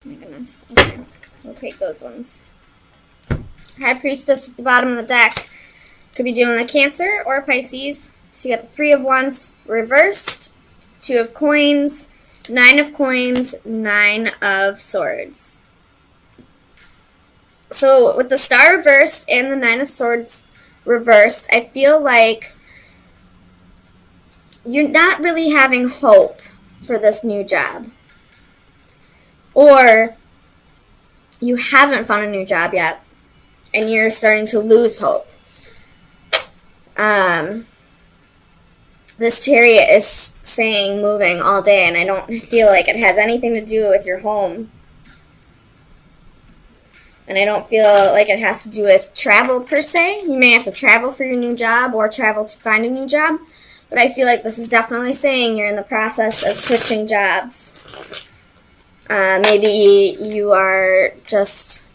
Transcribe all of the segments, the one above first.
Oh my goodness. Okay, we'll take those ones. High Priestess at the bottom of the deck. Could be dealing with Cancer or Pisces. So you got the Three of Wands reversed, Two of Coins, Nine of Coins, Nine of Swords. So with the Star reversed and the Nine of Swords reversed, I feel like you're not really having hope for this new job. Or you haven't found a new job yet, and you're starting to lose hope. This Chariot is saying moving all day, and I don't feel like it has anything to do with your home. And I don't feel like it has to do with travel per se. You may have to travel for your new job or travel to find a new job. But I feel like this is definitely saying you're in the process of switching jobs. Maybe you are just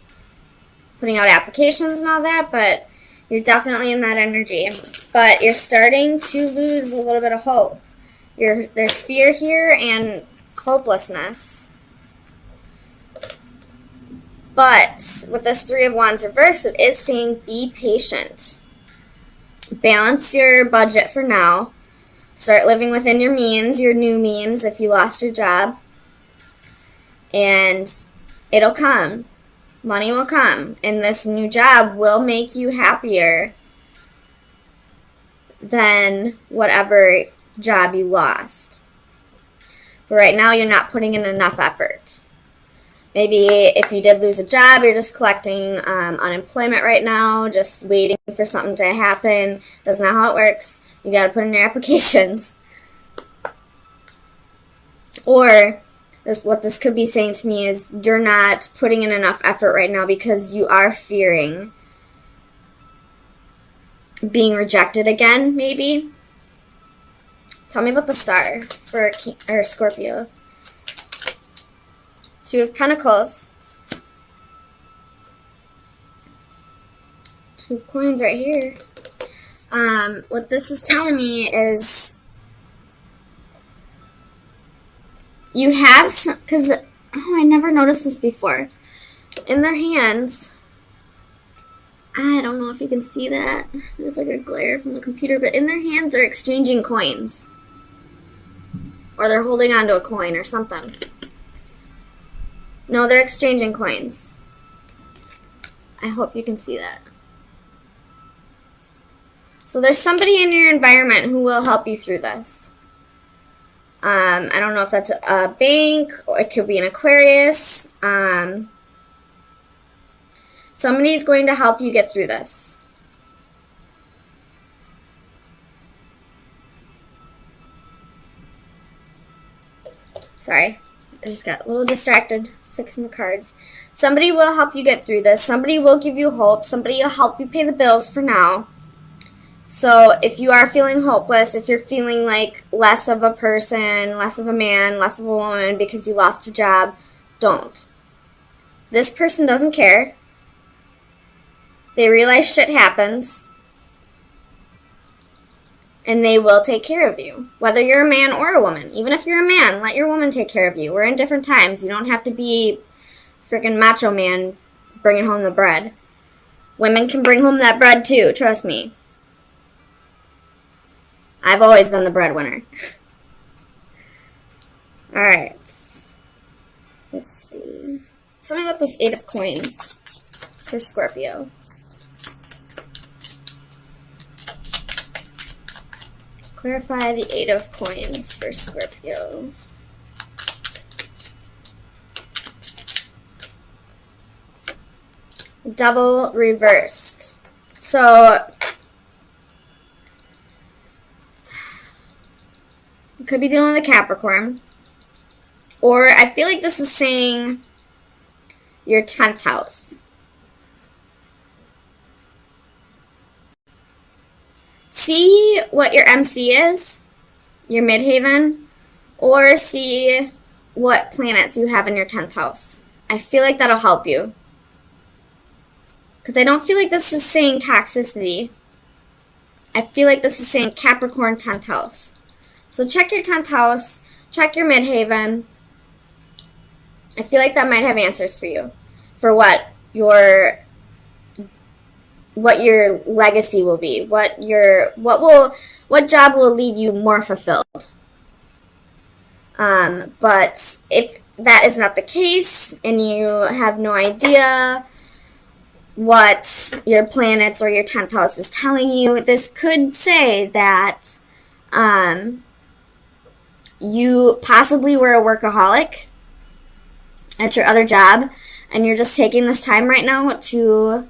putting out applications and all that, but you're definitely in that energy. But you're starting to lose a little bit of hope. There's fear here and hopelessness. But with this Three of Wands reversed, it is saying be patient. Balance your budget for now. Start living within your means, your new means, if you lost your job. And it'll come. Money will come. And this new job will make you happier than whatever job you lost. But right now, you're not putting in enough effort. Maybe if you did lose a job, you're just collecting unemployment right now, just waiting for something to happen. That's not how it works. You got to put in your applications. Or what this could be saying to me is you're not putting in enough effort right now because you are fearing being rejected again, maybe. Tell me about the Star for Scorpio. Two of Pentacles. Two of Coins right here. What this is telling me is you have some, because, I never noticed this before. In their hands, I don't know if you can see that. There's like a glare from the computer, but in their hands they're exchanging coins. Or they're holding onto a coin or something. No, they're exchanging coins. I hope you can see that. So there's somebody in your environment who will help you through this. I don't know if that's a bank, or it could be an Aquarius. Somebody's going to help you get through this. Sorry, I just got a little distracted fixing the cards. Somebody will help you get through this. Somebody will give you hope. Somebody will help you pay the bills for now. So if you are feeling hopeless, if you're feeling like less of a person, less of a man, less of a woman because you lost your job, don't. This person doesn't care. They realize shit happens. And they will take care of you, whether you're a man or a woman. Even if you're a man, let your woman take care of you. We're in different times. You don't have to be freaking macho man bringing home the bread. Women can bring home that bread too, trust me. I've always been the breadwinner. Alright. Let's see. Tell me about this Eight of Coins for Scorpio. Clarify the Eight of Coins for Scorpio. Double reversed. So you could be dealing with a Capricorn. Or I feel like this is saying your 10th house. See what your MC is, your midhaven, or see what planets you have in your 10th house. I feel like that'll help you. Because I don't feel like this is saying toxicity. I feel like this is saying Capricorn 10th house. So check your 10th house, check your midhaven, I feel like that might have answers for you, for what your legacy will be, what job will leave you more fulfilled. But if that is not the case and you have no idea what your planets or your 10th house is telling you, this could say that you possibly were a workaholic at your other job, and you're just taking this time right now to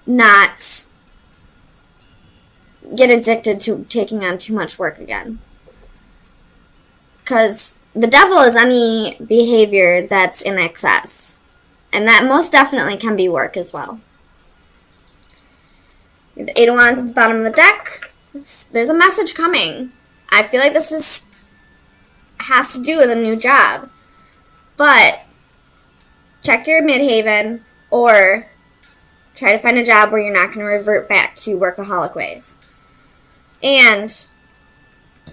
not get addicted to taking on too much work again. Because the devil is any behavior that's in excess. And that most definitely can be work as well. The Eight of Wands at the bottom of the deck. There's a message coming. I feel like this has to do with a new job. But check your midhaven, or try to find a job where you're not going to revert back to workaholic ways. And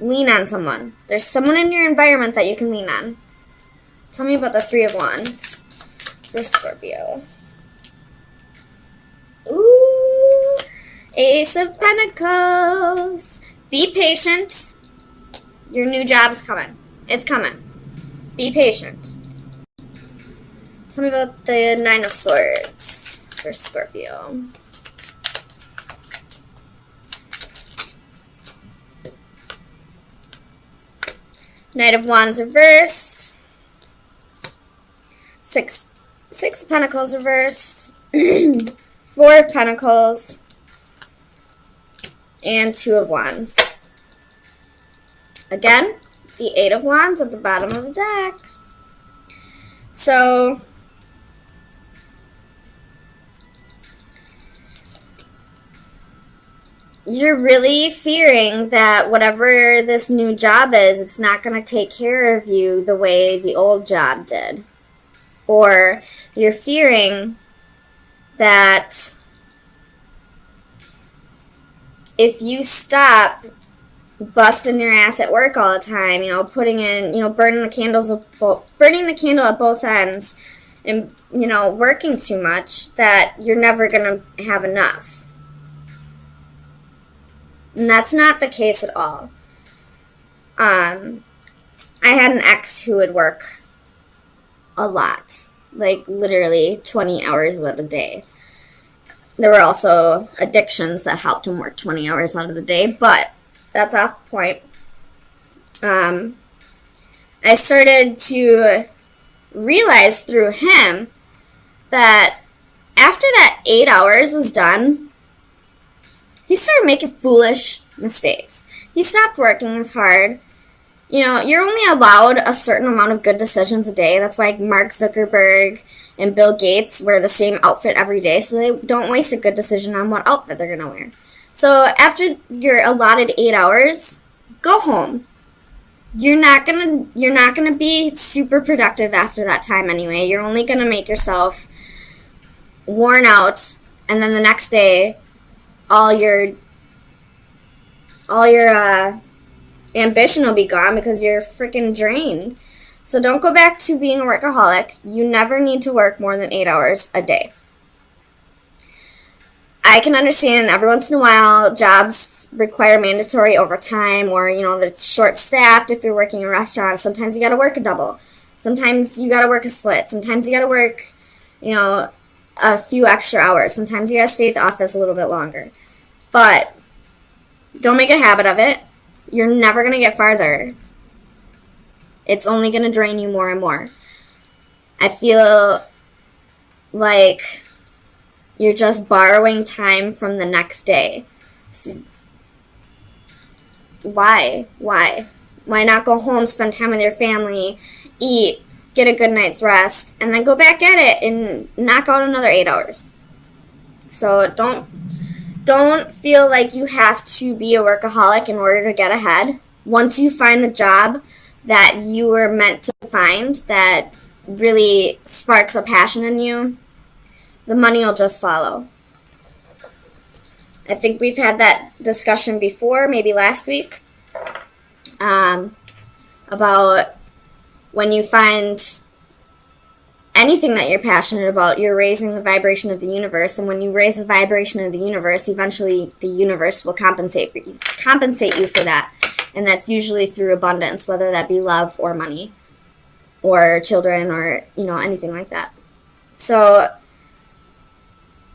lean on someone. There's someone in your environment that you can lean on. Tell me about the Three of Wands for Scorpio. Ooh, Ace of Pentacles. Be patient. Your new job's coming. It's coming. Be patient. Tell me about the Nine of Swords for Scorpio. Knight of Wands reversed. Six of Pentacles reversed. Four of Pentacles. And Two of Wands. Again, the Eight of Wands at the bottom of the deck. So you're really fearing that whatever this new job is, it's not going to take care of you the way the old job did. Or you're fearing that if you stop busting your ass at work all the time, burning the candle at both ends, and, working too much, that you're never going to have enough. And that's not the case at all. I had an ex who would work a lot, like literally 20 hours out of the day. There were also addictions that helped him work 20 hours out of the day, but that's off point. I started to realize through him that after that 8 hours was done, he started making foolish mistakes. He stopped working as hard. You're only allowed a certain amount of good decisions a day. That's why Mark Zuckerberg and Bill Gates wear the same outfit every day, so they don't waste a good decision on what outfit they're going to wear. So after your allotted 8 hours, go home. You're not gonna be super productive after that time anyway. You're only gonna make yourself worn out, and then the next day, all your ambition will be gone because you're freaking drained. So don't go back to being a workaholic. You never need to work more than 8 hours a day. I can understand every once in a while jobs require mandatory overtime, or it's short-staffed if you're working in a restaurant. Sometimes you got to work a double. Sometimes you got to work a split. Sometimes you got to work, a few extra hours. Sometimes you got to stay at the office a little bit longer. But don't make a habit of it. You're never going to get farther. It's only going to drain you more and more. I feel like you're just borrowing time from the next day. So why? Why not go home, spend time with your family, eat, get a good night's rest, and then go back at it and knock out another 8 hours? So don't feel like you have to be a workaholic in order to get ahead. Once you find the job that you were meant to find that really sparks a passion in you, the money will just follow. I think we've had that discussion before, maybe last week, about when you find anything that you're passionate about, you're raising the vibration of the universe. And when you raise the vibration of the universe, eventually the universe will compensate you for that. And that's usually through abundance, whether that be love or money or children or, anything like that. So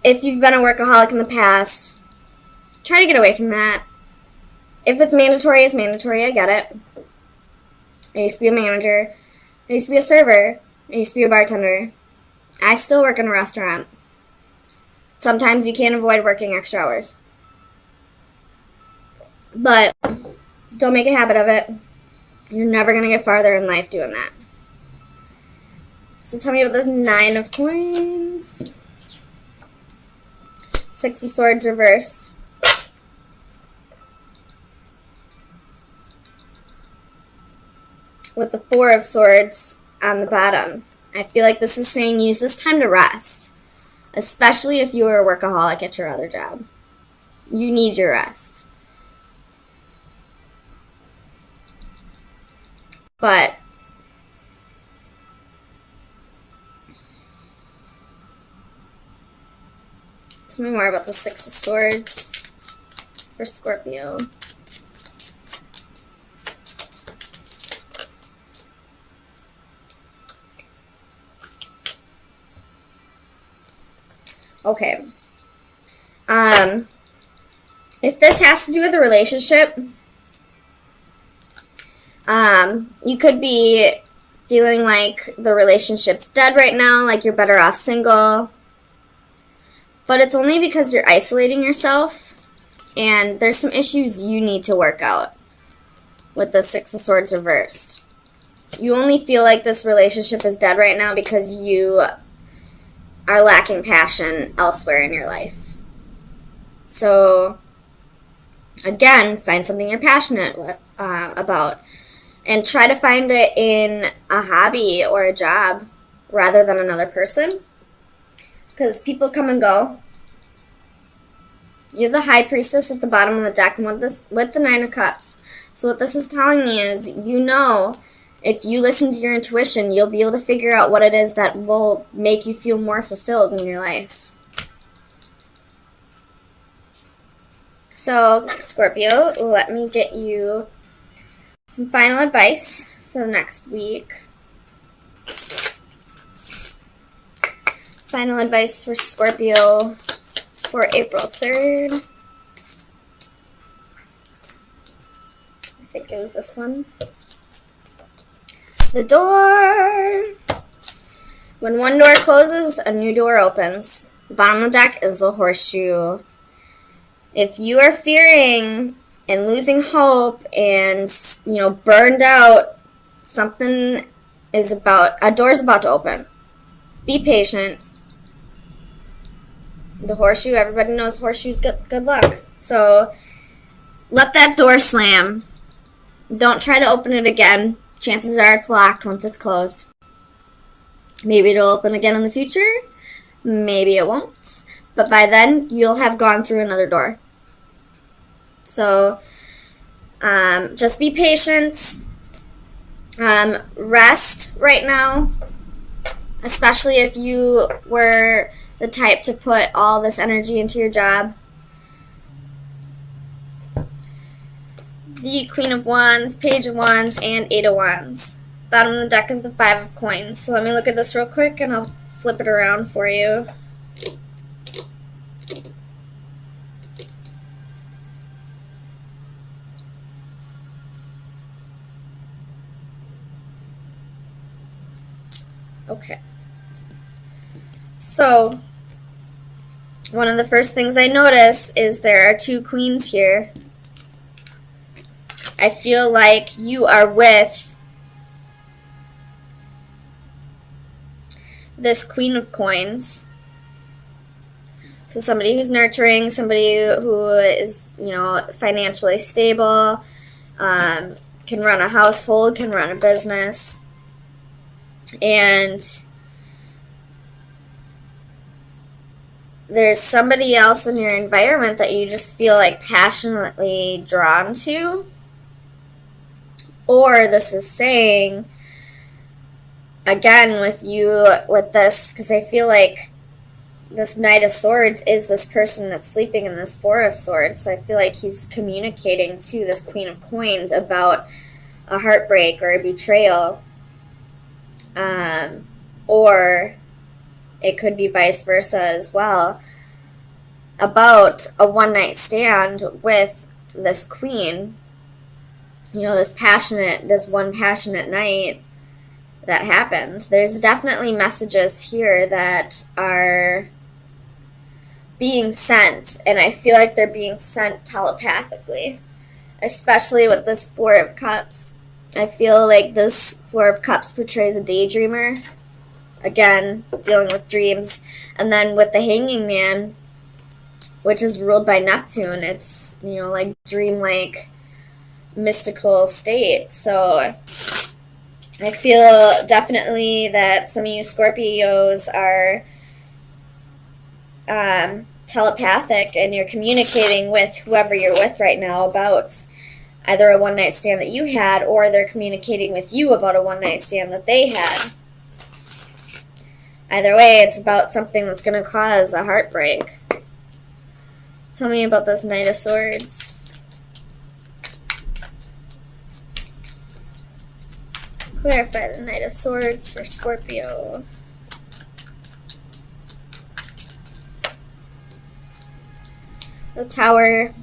if you've been a workaholic in the past, try to get away from that. If it's mandatory, it's mandatory. I get it. I used to be a manager. I used to be a server. I used to be a bartender. I still work in a restaurant. Sometimes you can't avoid working extra hours. But don't make a habit of it. You're never going to get farther in life doing that. So tell me about this 9 of coins. 6 of swords reversed. With the 4 of swords on the bottom. I feel like this is saying use this time to rest. Especially if you are a workaholic at your other job. You need your rest. But tell me more about the 6 of swords for Scorpio. Okay. If this has to do with a relationship, you could be feeling like the relationship's dead right now, like you're better off single. But it's only because you're isolating yourself, and there's some issues you need to work out with the 6 of swords reversed. You only feel like this relationship is dead right now because you are lacking passion elsewhere in your life. So, again, find something you're passionate about. And try to find it in a hobby or a job rather than another person. Because people come and go. You have the High Priestess at the bottom of the deck and with the 9 of Cups. So what this is telling me is, if you listen to your intuition, you'll be able to figure out what it is that will make you feel more fulfilled in your life. So, Scorpio, let me get you some final advice for the next week. Final advice for Scorpio for April 3rd. I think it was this one. The door. When one door closes, a new door opens. The bottom of the deck is the horseshoe. If you are fearing and losing hope and, burned out, a door is about to open. Be patient. The horseshoe, everybody knows horseshoes good luck. So let that door slam. Don't try to open it again. Chances are it's locked once it's closed. Maybe it'll open again in the future. Maybe it won't. But by then, you'll have gone through another door. So, just be patient. Rest right now. Especially if you were the type to put all this energy into your job. The Queen of Wands, Page of Wands, and 8 of Wands. Bottom of the deck is the 5 of Coins. So let me look at this real quick and I'll flip it around for you. Okay. So, one of the first things I notice is there are 2 queens here. I feel like you are with this Queen of Coins. So somebody who's nurturing, somebody who is, financially stable, can run a household, can run a business. And there's somebody else in your environment that you just feel like passionately drawn to. Or this is saying again, with you, with this, because I feel like this Knight of Swords is this person that's sleeping in this Four of Swords. So I feel like he's communicating to this Queen of Coins about a heartbreak or a betrayal. Or it could be vice versa as well, about a one-night stand with this queen. You know, this one passionate night that happened. There's definitely messages here that are being sent, and I feel like they're being sent telepathically, especially with this Four of Cups. I feel like this Four of Cups portrays a daydreamer, again, dealing with dreams. And then with the Hanging Man, which is ruled by Neptune, it's, you know, like dreamlike, mystical state. So I feel definitely that some of you Scorpios are telepathic, and you're communicating with whoever you're with right now about either a one-night stand that you had, or they're communicating with you about a one-night stand that they had. Either way, it's about something that's going to cause a heartbreak. Tell me about this Knight of Swords. Clarify the Knight of Swords for Scorpio. The Tower.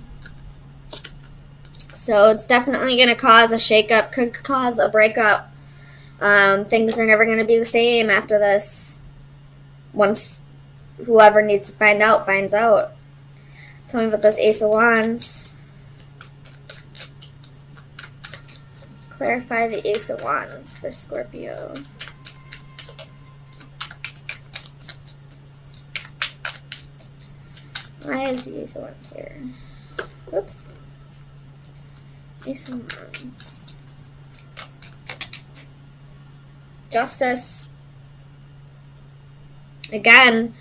So it's definitely going to cause a shakeup, could cause a breakup. Things are never going to be the same after this. Once whoever needs to find out finds out. Tell me about this Ace of Wands. Clarify the Ace of Wands for Scorpio. Why is the Ace of Wands here? Oops. Ace of Wands. Justice. Again,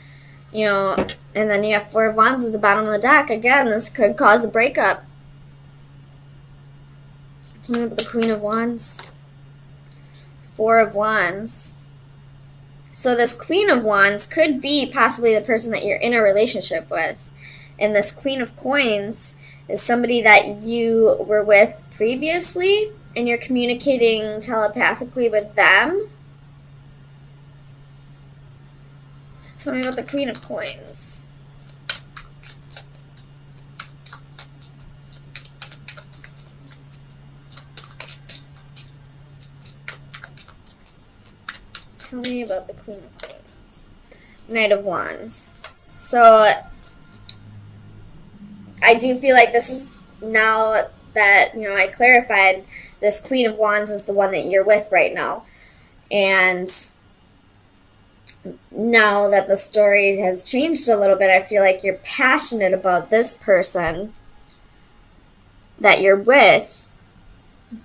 you know, and then you have Four of Wands at the bottom of the deck. Again, this could cause a breakup. Tell me about the Queen of Wands. Four of Wands. So this Queen of Wands could be possibly the person that you're in a relationship with. And this Queen of Coins is somebody that you were with previously, and you're communicating telepathically with them. Tell me about the Queen of Coins. Tell me about the Queen of Coins. Knight of Wands. So I do feel like this is, now that, you know, I clarified, this Queen of Wands is the one that you're with right now. And now that the story has changed a little bit, I feel like you're passionate about this person that you're with,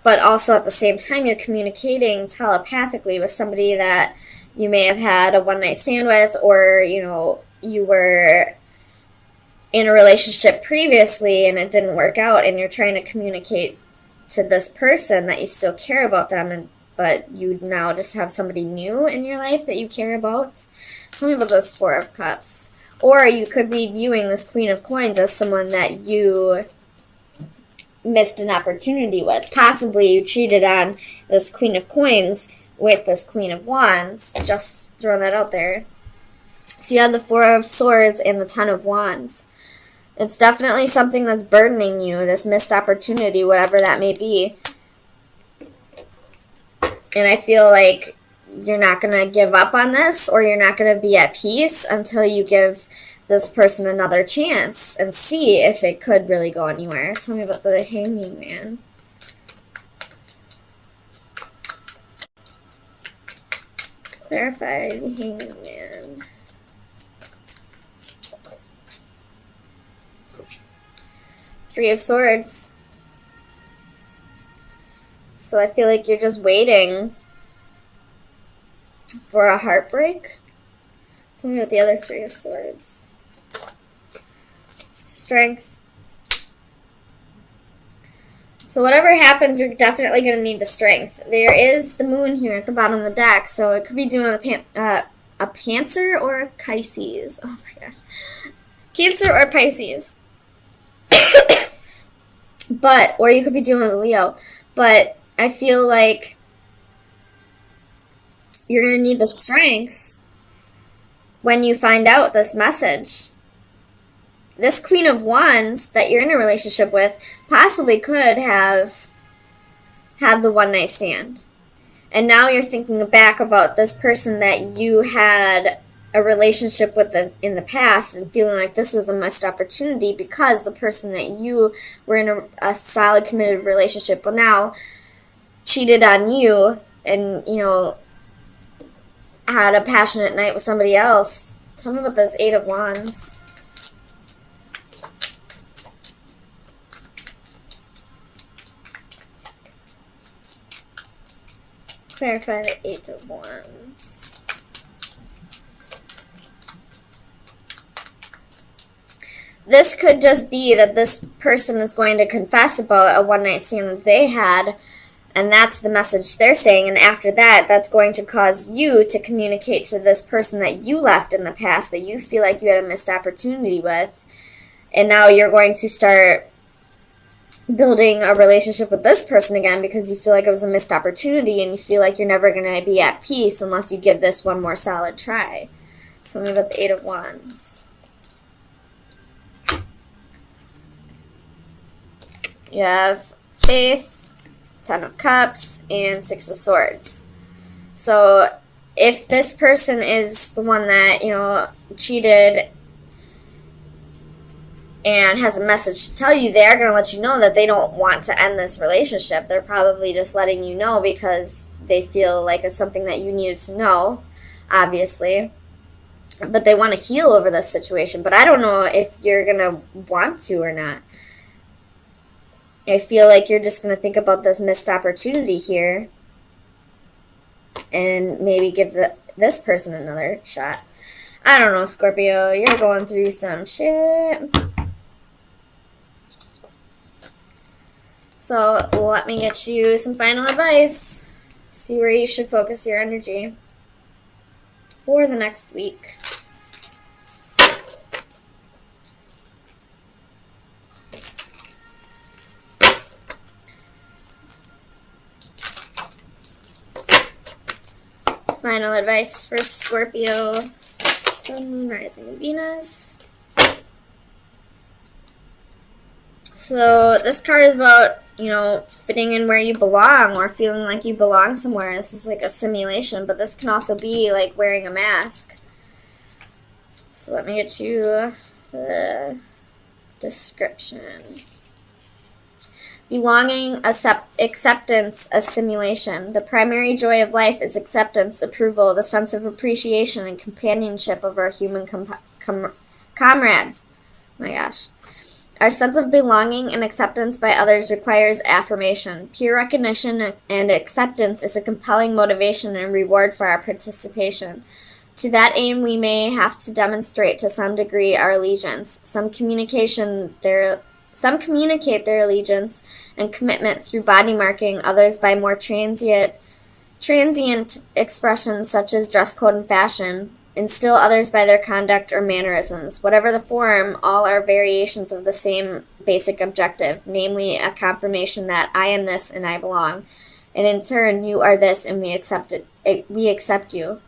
but also at the same time you're communicating telepathically with somebody that you may have had a one-night stand with, or, you know, you were in a relationship previously and it didn't work out, and you're trying to communicate to this person that you still care about them, but you now just have somebody new in your life that you care about. Tell me about those Four of Cups. Or you could be viewing this Queen of Coins as someone that you missed an opportunity with. Possibly you cheated on this Queen of Coins with this Queen of Wands. Just throwing that out there. So you have the Four of Swords and the Ten of Wands. It's definitely something that's burdening you, this missed opportunity, whatever that may be. And I feel like you're not going to give up on this, or you're not going to be at peace until you give this person another chance and see if it could really go anywhere. Tell me about the Hanging Man. Clarify the Hanging Man. Three of Swords. So I feel like you're just waiting for a heartbreak. Tell me about the other Three of Swords. Strength. So whatever happens, you're definitely going to need the strength. There is the moon here at the bottom of the deck, so it could be doing a Panther or a Pisces. Oh my gosh. Cancer or Pisces. Or you could be doing a Leo. But I feel like you're going to need the strength when you find out this message. This Queen of Wands that you're in a relationship with possibly could have had the one night stand. And now you're thinking back about this person that you had a relationship with in the past and feeling like this was a missed opportunity because the person that you were in a solid, committed relationship with now cheated on you and, had a passionate night with somebody else. Tell me about this Eight of Wands. Clarify the Eight of Wands. This could just be that this person is going to confess about a one-night stand that they had, and that's the message they're saying, and after that, that's going to cause you to communicate to this person that you left in the past that you feel like you had a missed opportunity with, and now you're going to start building a relationship with this person again because you feel like it was a missed opportunity and you feel like you're never going to be at peace unless you give this one more solid try. Tell me about the Eight of Wands. You have Faith, Ten of Cups, and Six of Swords. So if this person is the one that, cheated and has a message to tell you, they are going to let you know that they don't want to end this relationship. They're probably just letting you know because they feel like it's something that you needed to know, obviously. But they want to heal over this situation. But I don't know if you're going to want to or not. I feel like you're just going to think about this missed opportunity here and maybe give this person another shot. I don't know, Scorpio. You're going through some shit. So let me get you some final advice. See where you should focus your energy for the next week. Final advice for Scorpio, Sun, Moon, Rising, and Venus. So this card is about, fitting in where you belong or feeling like you belong somewhere. This is like a simulation, but this can also be like wearing a mask. So let me get you the description. Belonging, acceptance, a simulation. The primary joy of life is acceptance, approval, the sense of appreciation and companionship of our human comrades. My gosh. Our sense of belonging and acceptance by others requires affirmation. Peer recognition and acceptance is a compelling motivation and reward for our participation. To that aim, we may have to demonstrate to some degree our allegiance. Some communicate their allegiance and commitment through body marking, others by more transient expressions such as dress code and fashion, and still others by their conduct or mannerisms. Whatever the form, all are variations of the same basic objective, namely a confirmation that I am this and I belong, and in turn you are this and we accept you.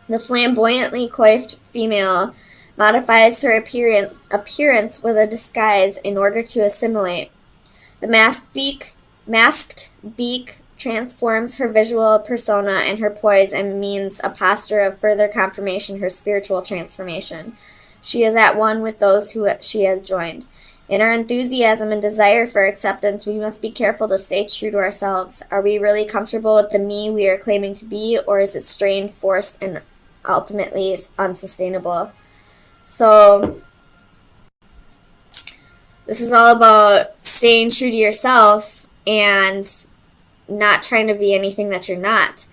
The flamboyantly coiffed female modifies her appearance with a disguise in order to assimilate. The masked beak transforms her visual persona and her poise and means a posture of further confirmation her spiritual transformation. She is at one with those who she has joined. In our enthusiasm and desire for acceptance, we must be careful to stay true to ourselves. Are we really comfortable with the me we are claiming to be, or is it strained, forced, and ultimately unsustainable? So this is all about staying true to yourself and not trying to be anything that you're not.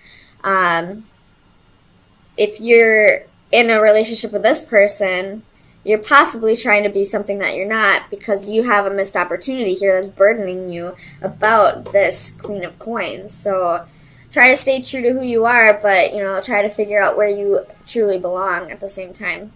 If you're in a relationship with this person, you're possibly trying to be something that you're not because you have a missed opportunity here that's burdening you about this Queen of Coins. So try to stay true to who you are, but, try to figure out where you truly belong at the same time.